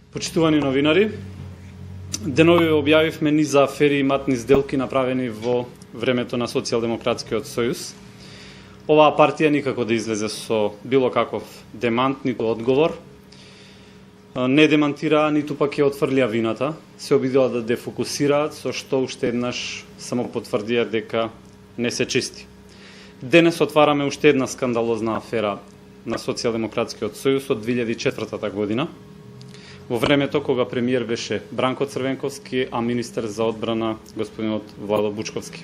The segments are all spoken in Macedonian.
Почитувани новинари, денови објавивме низ за афери и матни сделки направени во времето на Социјалдемократскиот сојуз. Оваа партија никако да излезе со било каков демант, ниту одговор. Не демантираа, ниту пак ја отфрлија вината. Се обидела да дефокусираат, со што уште еднаш само потврдија дека не се чисти. Денес отвараме уште една скандалозна афера на Социјалдемократскиот сојуз од 2004 година, во времето кога премиер беше Бранко Црвенковски, а министер за одбрана господинот Владо Бучковски.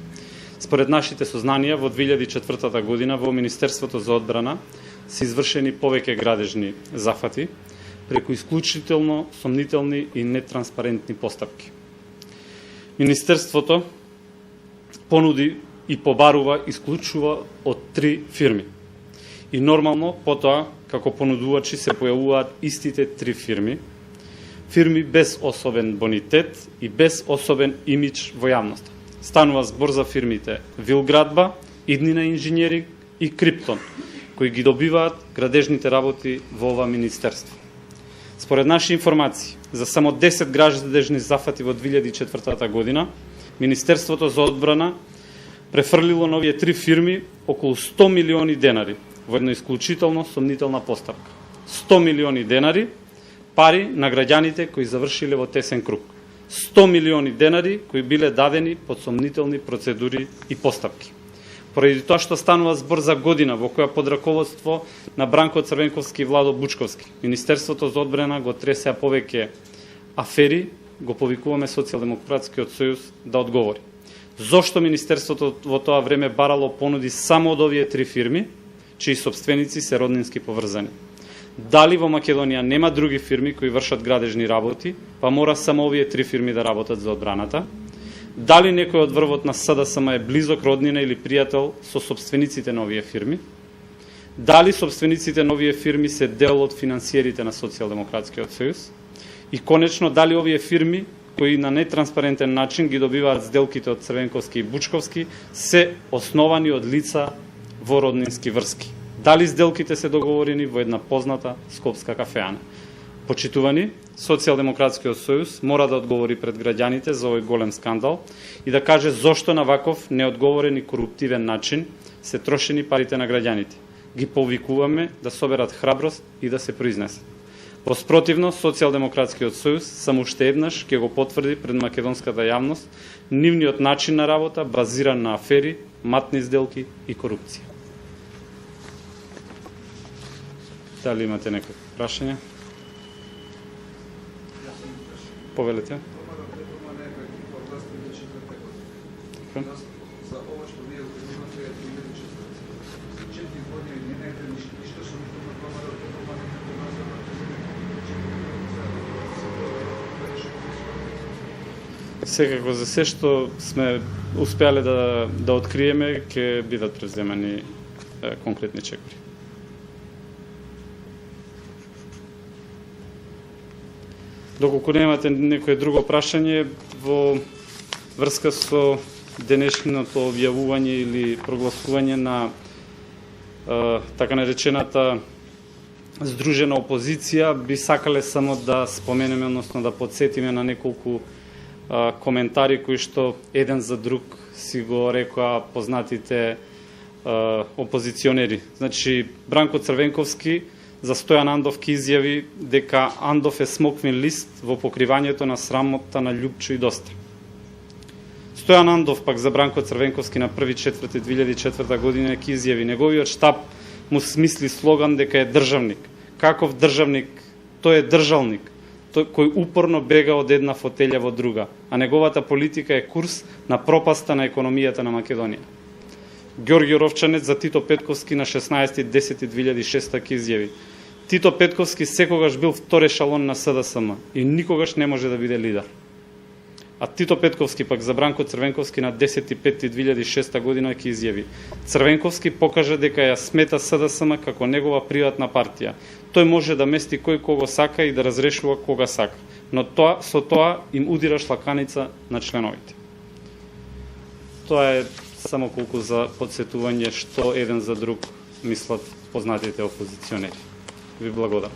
Според нашите сознанија, во 2004 година во Министерството за одбрана се извршени повеќе градежни зафати преку исклучително сомнителни и нетранспарентни постапки. Министерството понуди и побарува исклучува од 3 фирми. И нормално, потоа, како понудувачи се појавуваат истите 3 фирми, фирми без особен бонитет и без особен имидж во јавноста. Станува збор за фирмите Вилградба, Иднина инженеринг и Криптон, кои ги добиваат градежните работи во ова министерство. Според наши информации, за само 10 градежни зафати во 2004 година, Министерството за одбрана префрлило на овие 3 фирми околу 100 милиони денари во една исклучително сомнителна постапка. 100 милиони денари пари на граѓаните кои завршиле во тесен круг. 100 милиони денари кои биле дадени под сомнителни процедури и постапки. Поради тоа што станува збор за година во која под раководство на Бранко Црвенковски и Владо Бучковски, Министерството за одбрана го тресеа повеќе афери, го повикуваме Социјалдемократскиот сојуз да одговори. Зошто Министерството во тоа време барало понуди само од овие 3 фирми, чии собственици се роднински поврзани? Дали во Македонија нема други фирми кои вршат градежни работи, па мора само овие 3 фирми да работат за одбраната? Дали некој од врвот на СДСМ е близок роднина или пријател со собствениците на овие фирми? Дали собствениците на овие фирми се дел од финансиерите на Социјалдемократскиот сојуз? И конечно, дали овие фирми кои на нетранспарентен начин ги добиваат сделките од Црвенковски и Бучковски се основани од лица во роднински врски? Дали сделките се договорени во една позната скопска кафеана? Почитувани, Социјалдемократскиот сојуз мора да одговори пред граѓаните за овој голем скандал и да каже зошто на ваков неодговорен и коруптивен начин се трошени парите на граѓаните. Ги повикуваме да соберат храброст и да се произнесат. Во спротивно, Социјалдемократскиот сојуз само уште еднаш ќе го потврди пред македонската јавност нивниот начин на работа базиран на афери, матни сделки и корупција. Дали имате некои прашања? Повелете. За ова што вие утврдувате е 4 години не најде ништо што никога Секако за се што сме успеале да откриеме, ќе бидат преземани конкретни чекори. Доколку немате некое друго прашање во врска со денешното објавување или прогласување на така наречената здружена опозиција, би сакале само да споменеме, односно да подсетиме на неколку коментари кои што еден за друг си го рекоа познатите опозиционери. Значи, Бранко Црвенковски за Стојан Андов ки изјави дека Андов е смоквин лист во покривањето на срамота на Љупчо и Доста. Стојан Андов пак за Бранко Црвенковски на 1.4.2004 година ки изјави неговиот штаб му смисли слоган дека е државник. Каков државник? Тој е држалник, кој упорно бега од една фотелја во друга, а неговата политика е курс на пропаста на економијата на Македонија. Ѓорѓе Ровчанец за Тито Петковски на 16.10.2006 ки изјави: Тито Петковски секогаш бил втор ешалон на СДСМ и никогаш не може да биде лидер. А Тито Петковски пак за Бранко Црвенковски на 10.5.2006 година ки изјави: Црвенковски покажа дека ја смета СДСМ како негова приватна партија. Тој може да мести кој кого сака и да разрешува кога сака, но со тоа им удира шлаканица на членовите. Тоа е само колку за подсетување што еден за друг мислат познатите опозиционери. Ви благодарам.